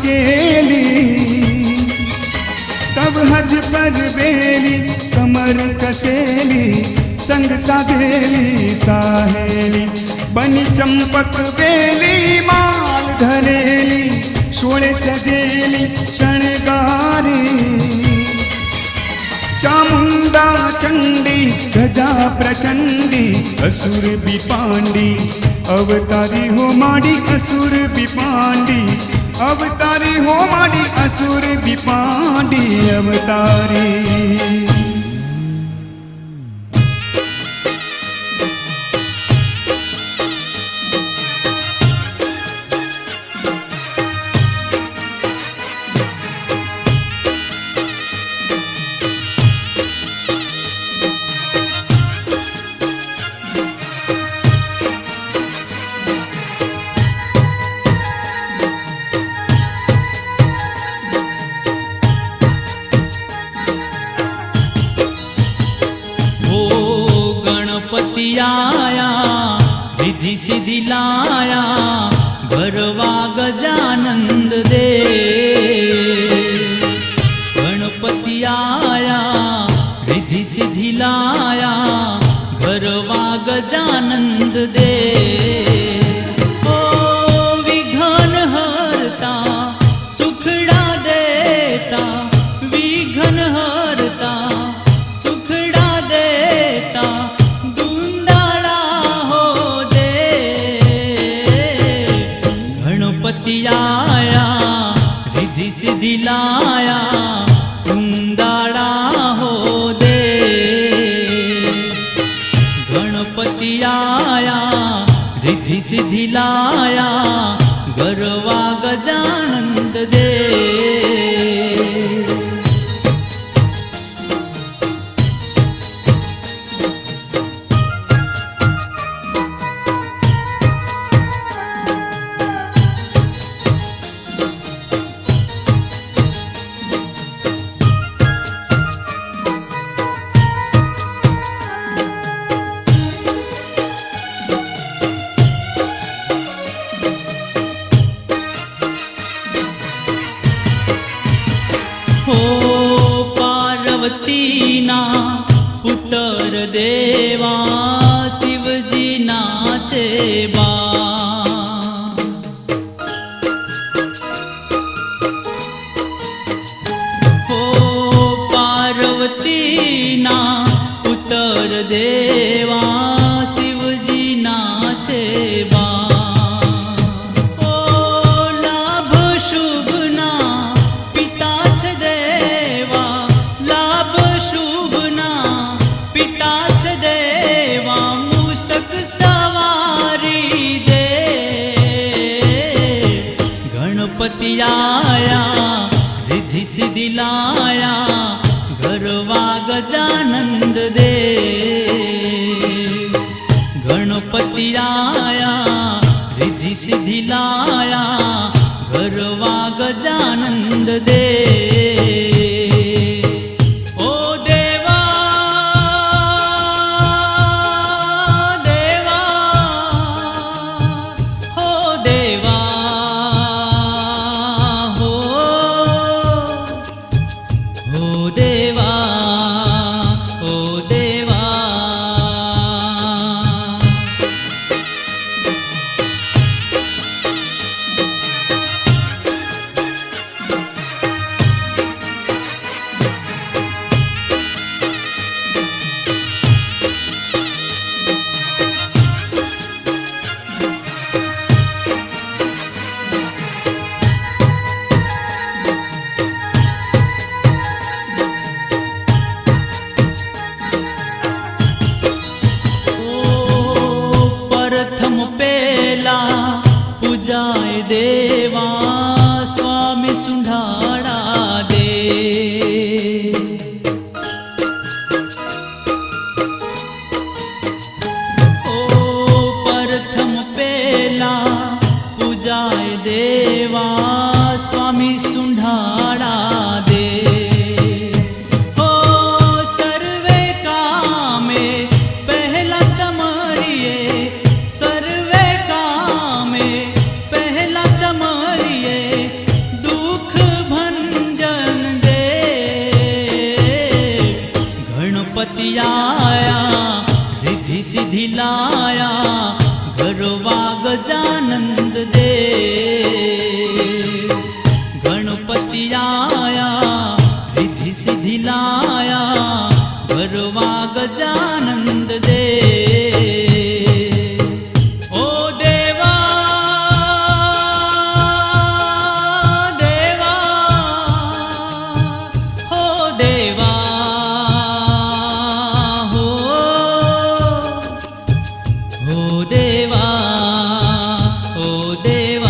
चमकेली, तब हज पर बेली कमर कसेली, संग साधेली साहेली, बनी चंपक बेली माल धरेली, शोळे सजेली शणगारी, चामुंडा चंडी गजा प्रचंडी, असुर बिपांडी अवतारी हो माडी, असुर बिपांडी अवतारी हो माडी, असुर बिपांडी अवतारी। आया रिद्धि सिद्धि लाया, घरवा गजानंद दे। गणपति आया रिद्धि सिद्धि लाया, घरवा गजानंद दे। ओ विघ्न हरता सुखड़ा देता, विघ्न हरता सुखड़ा देता, आया रिद्धि सिद्धि लाया, कुंदाड़ा हो दे। गणपति आया रिद्धि सिद्धि लाया, गरवा गजानंद दे। हो पार्वती ना पुत्र देवा, शिवजी नाचे बा। हो पार्वती ना पुत्र देवा, शिवजी नाचे बा। गणपति आया रिद्धि सिद्धि लाया, घरवा गजानंद दे। गणपति आया रिद्धि सिद्धि लाया, घरवा गजानंद दे। पूजाए देवा स्वामी सुंढाड़ा दे। ओ प्रथम पेला पूजाए देवा स्वामी सुंढाड़ा दे। ओ सर्वे कामे पहला समरिए, सर्वे कामे पहला सम દેવા ઓ દેવા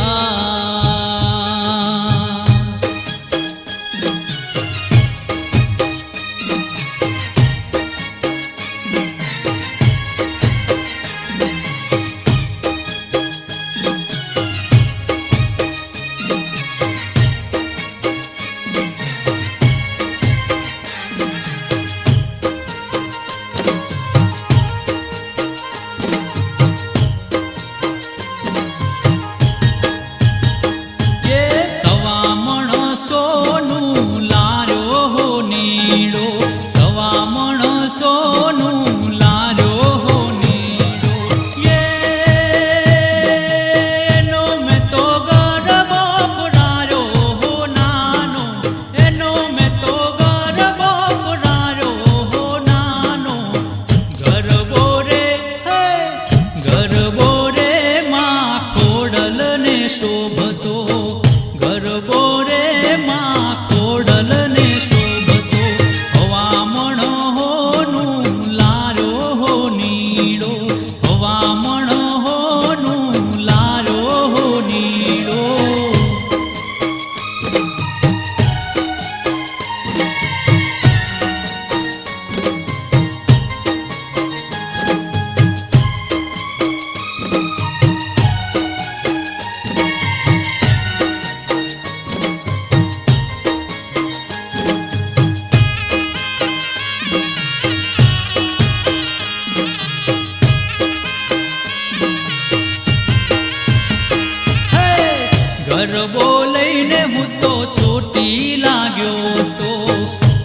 ગરબો લઈને હું તો ચોટી લાગ્યો તો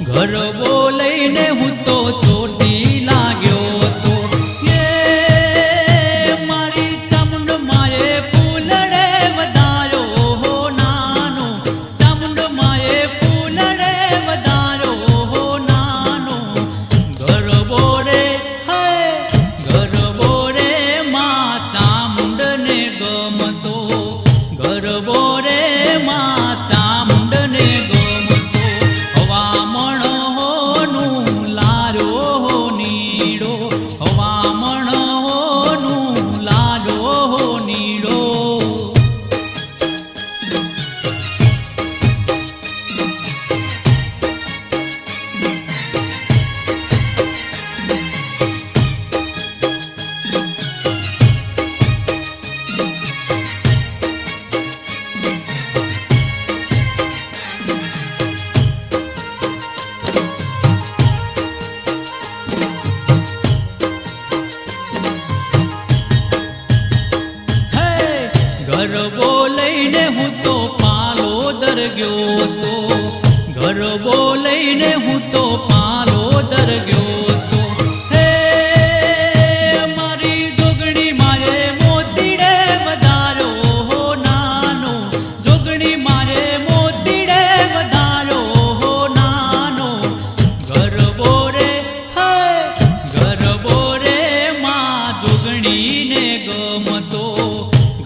ગરબો લઈને હું તો ચોટી લાગ્યો તો એ મારી ચામુંડ મારે ફૂલડે વધાર્યો હો નાનો ચામુંડ મારે ફૂલડે વધાર્યો હો નાનો ગરબો રે ગરબો રે માં ચામુંડ ને ગમતો ગરબો રે માં ચામુંડ ને ગમતો હવામણ હોનું લાર્યો હો નીડો હવામણ હોનું લાર્યો હો નીડો ગરબો લઈને હું તો પાલોદર ગયો તો ગરબો લઈને હું તો પાલોદર ગયો તો હે મારી જોગણી મારે મોતીડે વધાર્યો હો નાનો જોગણી મારે મોતીડે વધાર્યો હો નાનો ગરબો રે માં જોગણીને ગમતો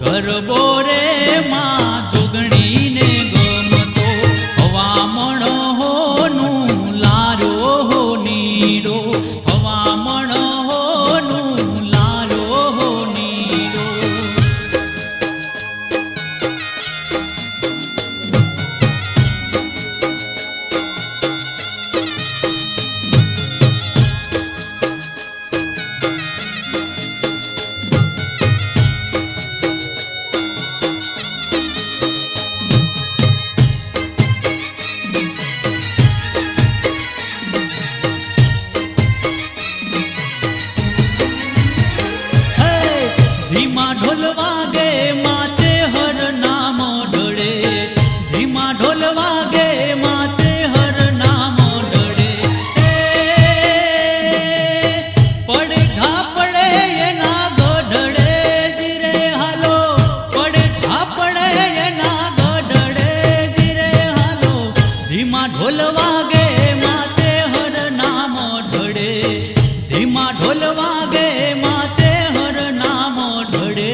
ગરબો રે માં જોગણીને ગમતો હવામણ હોનું લાર્યો હો નીડો હવામણ હોનું લાર્યો હો નીડો ધીમા ઢોલ વાગે માચે હર નામ ઢળે ધીમા ઢોલ વાગે માચે હર નામ ઢળે પડે ઘા પડે એના ગઢડે જીરે હાલો પડે ઘા પડે એના ગઢડે જીરે હાલો ધીમા ઢોલ વાગે માચે હર નામ ઢળે ધીમા ઢોલ વાગે માચે હર નામ ઢળે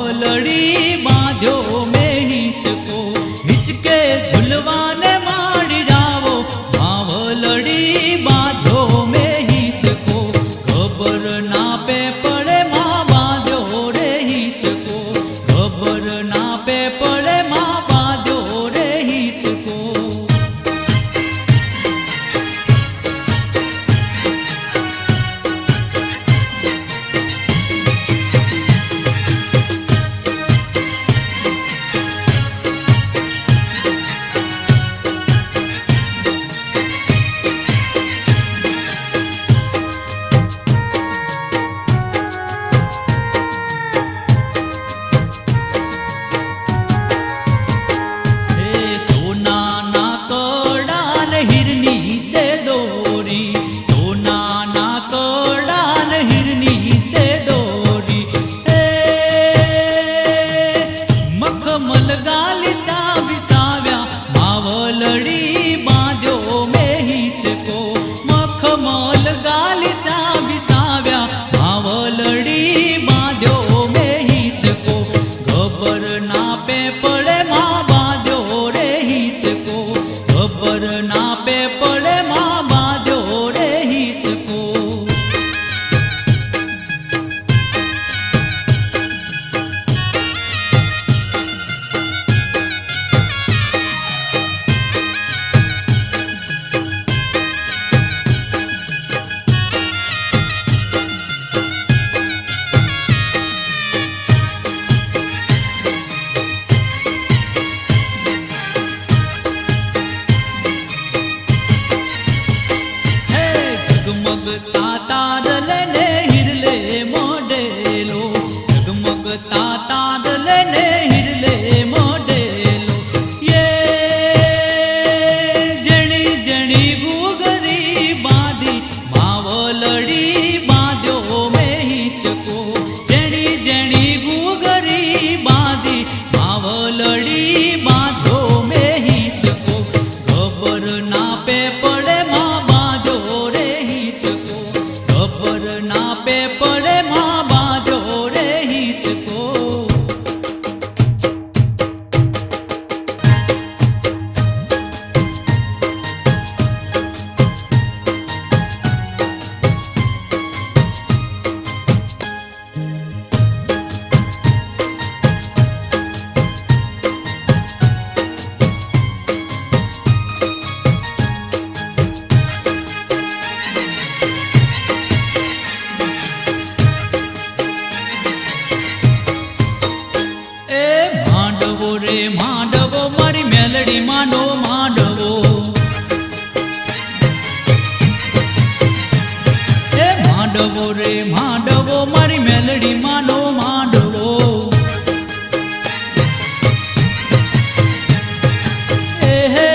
मावलड़ी बांध्यो में हिचको हिचके झुलवाने माड़ी रावो मावलड़ी बांध्यो में हिचको खबर ना पे पड़े माँ बांध्यो रे हिचको खबर ना पे पड़े माँ बांध्यो रे हिचको માંડવો રે માંડવો મારી મેલડી માનો માંડવો એ હે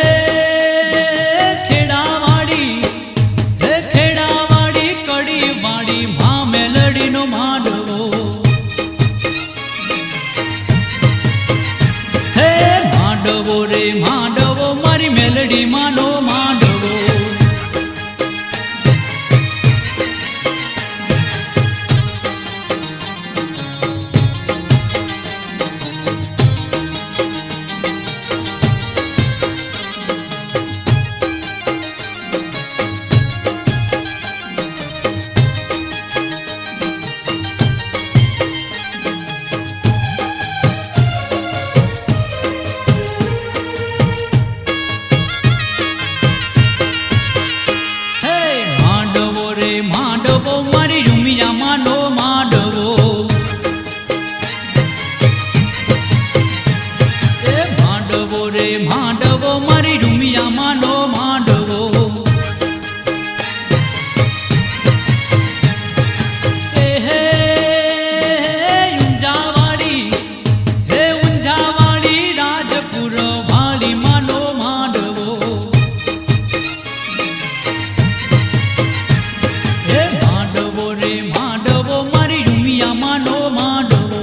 ખેડાવાડી કડી વાડી મા મેલડીનો માંડવો હે માંડવો રે માંડવો મારી મેલડી માનો માંડવો માંડવો મારી રૂમિયા માનો માંડવો એ માંડવો રે માંડવો મારી રૂમિયા માનો માંડવો એ હે ઊંઝાવાડી રાજપુર વાળી માનો માંડવો રે માંડવો મારી રૂમિયા માનો માંડવો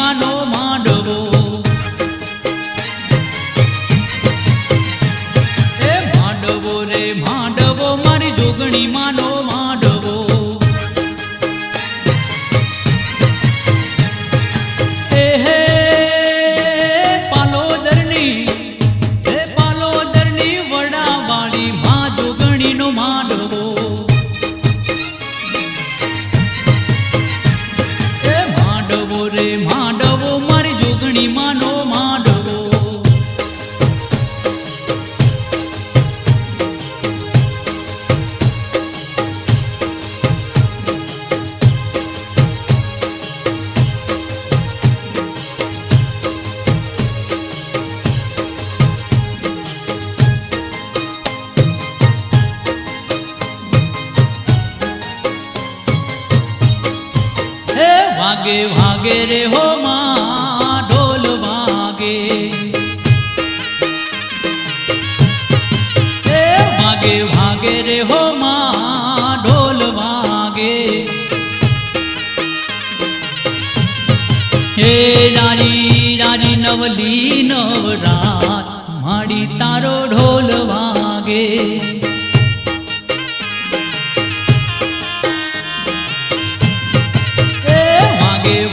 માનો માંડવો. એ માંડવો રે માંડવો મારી જોગણી માનો માંડવો. એ હે પાલોદરની વડાવાળી માં જોગણીનો માંડવો. એ માંડવો રે માંડવો મારી જોગણી માનો માંડવો. વાગે વાગે રે હો માં ઢોલ વાગે. હે વાગે વાગે રે હો માં ઢોલ વાગે. હે રારી રારી નવલી નવરાત માડી તારો ઢોલ વાગે.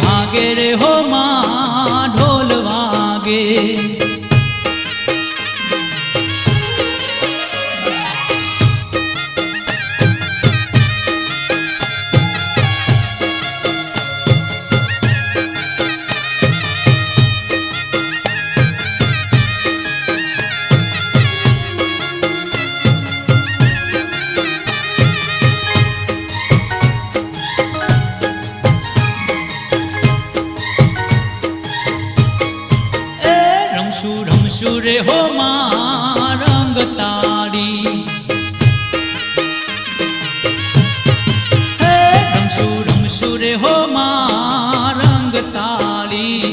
વાગે રે હો માં ઢોલ વાગે. રમશું રે હો માં રંગ તાળી. હે રમશું રે હો માં રંગ તાળી.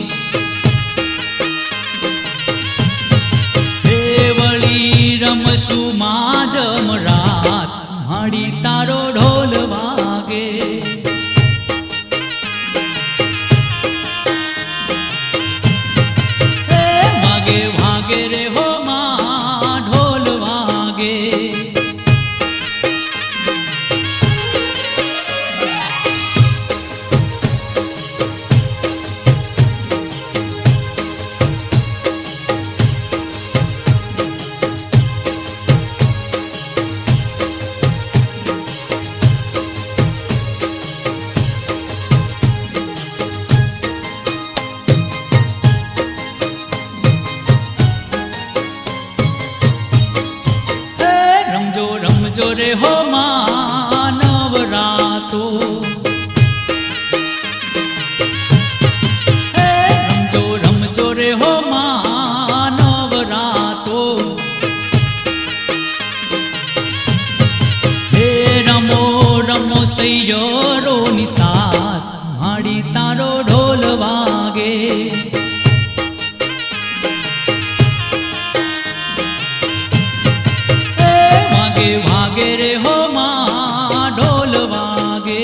હે વળી રમશું માં જમરાત માડી તારો ઢોલ વાગે. વાગે રે હો માં ઢોલ વાગે. રમજો રે હો માં નવરાતો. હે રમજો રે હો માં નવરાતો. હે રમો રમો સૈયરોની સાથ માડી તારો ઢોલ વાગે. વાગે રે હો માં ઢોલ વાગે.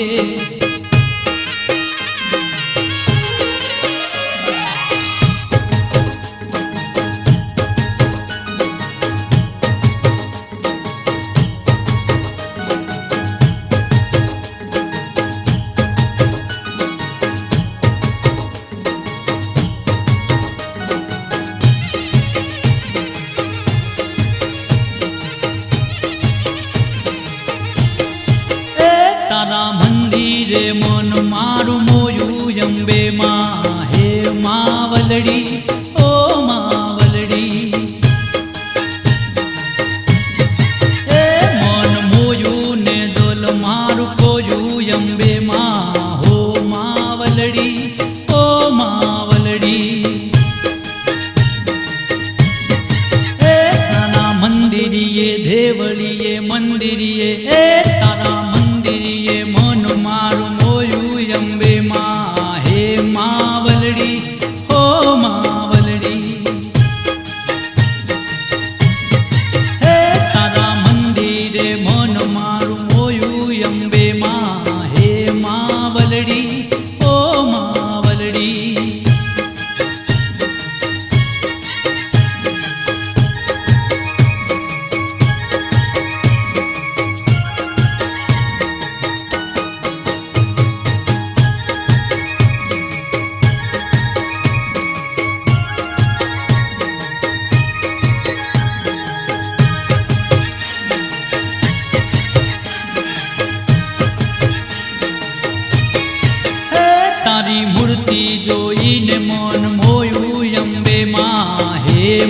તારા મંદિરે મન મારું મોયું અંબે માં. હે માવલડી ઓ માવલડી. હે મન મોયું ને દોલ મારું કોયું અંબે માં. હો માવલડી ઓ માવલડી. હે તારા મંદિરીએ દેવળીએ મંદિરીએ. હે તારા મંદિરીએ મન મારું મોયું અંબે માં. હે માવલડી હો માવલડી.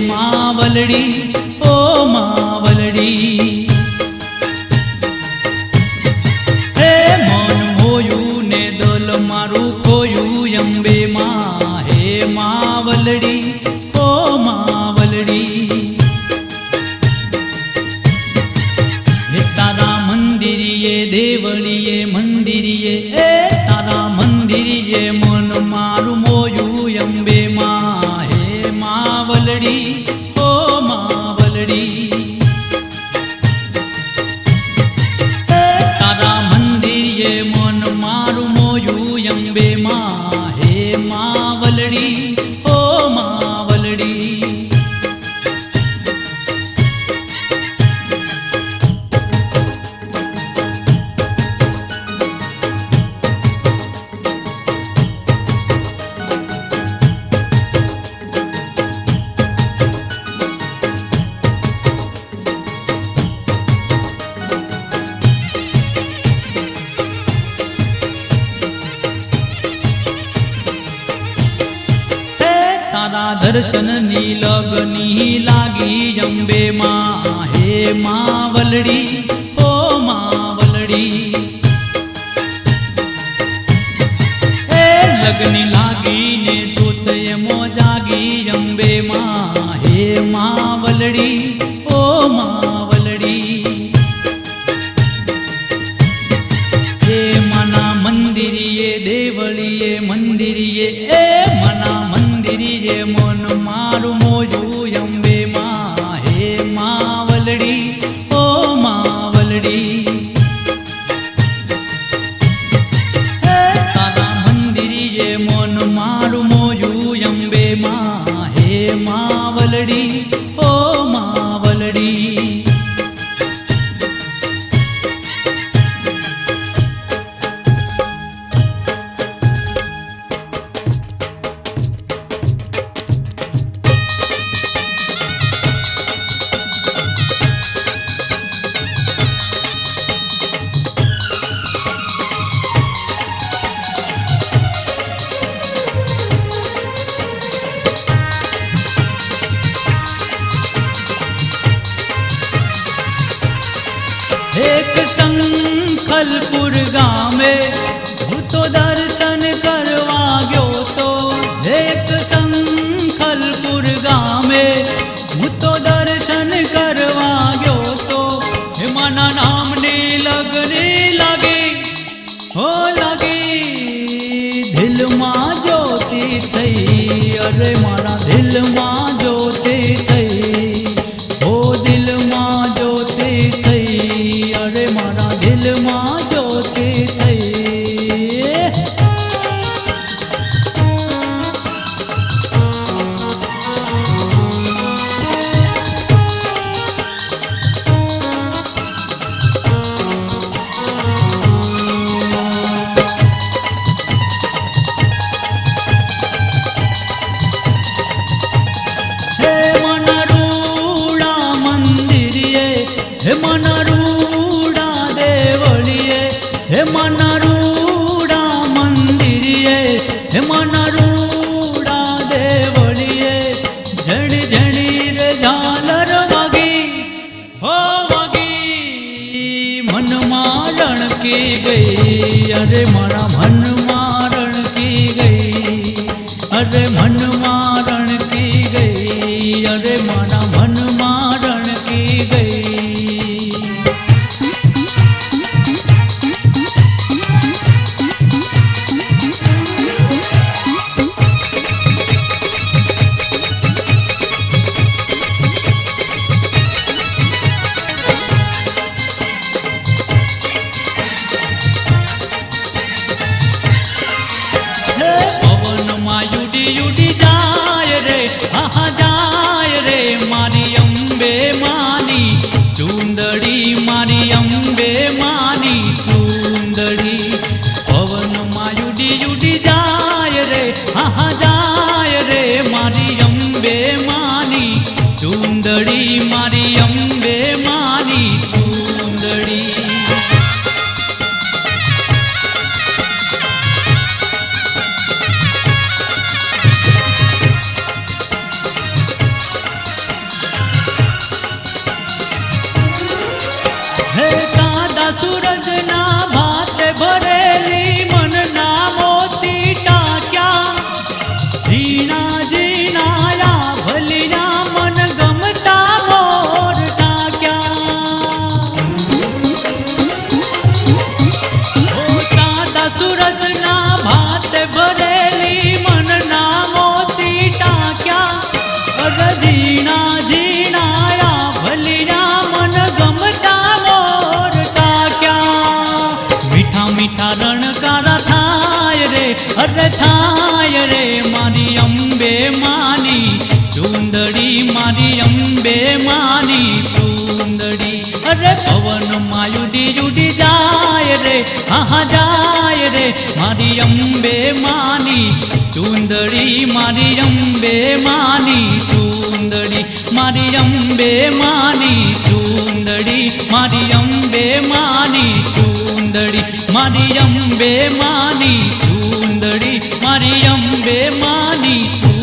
માવલડી ઓ માવલડી હે મન મોયું ને દલ મારું ખોયું અંબે માં હે માવલડી ઓ માવલડી હે તારા મંદિરીએ દેવળીએ મંદિરીએ એ તારા મંદિરીએ મન મારું મોયું અંબે માં હે માવલડી ઓ માવલડી હે તારા મંદિરીએ મન મારું મોયું અંબે માં હે માવલડી ઓ માવલડી તારા દર્શનની લગની લાગી અંબે માં હે માવલડી ઓ માવલડી હે લગની લાગીને જોતે મો જાગી અંબે માં હે માવલડી ઓ માવલડી હે મના મંદિરીએ દેવળીએ મંદિરીએ એ મના મંદિરીએ મન મારું મોયું અંબે માં હે માવલડી ઓ માવલડી હે તારા મંદિરીએ મન મારું મોયું અંબે માં હે માવલડી ઓ માવલડી एक संखलपुर गामे હું તો દર્શન કરવા ગયો તો એક સંખલપુર ગામે હું તો દર્શન કરવા ગયો તો એમાંના નામની લગની લાગી હો લાગી દિલમાં જ્યોતિ થઈ અરે મારા દિલમાં જ્યોતિ થઈ ઓ દિલમાં જ્યોતિ થઈ અરે મારા દિલમાં જ્યોતિ થઈ હે મનરૂડા મંદિરીએ હે મનરૂડા દેવળીએ હે મનરૂડા મંદિરીએ હે મનરૂડા દેવળીએ જણી જણી રે ઝાલર વાગી હો વાગી મનમાં રણકી ગઈ અરે મારા મનમાં રણકી ગઈ અરે મનમાં રણકી ગઈ અરે મારા મનમાં રણકી ગઈ હે પવનમાં યુડી યુડી જાય રે આહા જાય રે માની ચૂંદડી મારી અંબે માની ચૂંદડી અરે પવનમાં યુડી યુડી જાય રે હા જાય રે મારી અંબે માની ચૂંદડી મારી અંબે માની ચૂંદડી મારી અંબે માની ચૂંદડી મારી અંબે માની ચૂંદડી મારી અંબે માની ચૂંદડી મારી અંબે માની ચૂંદડી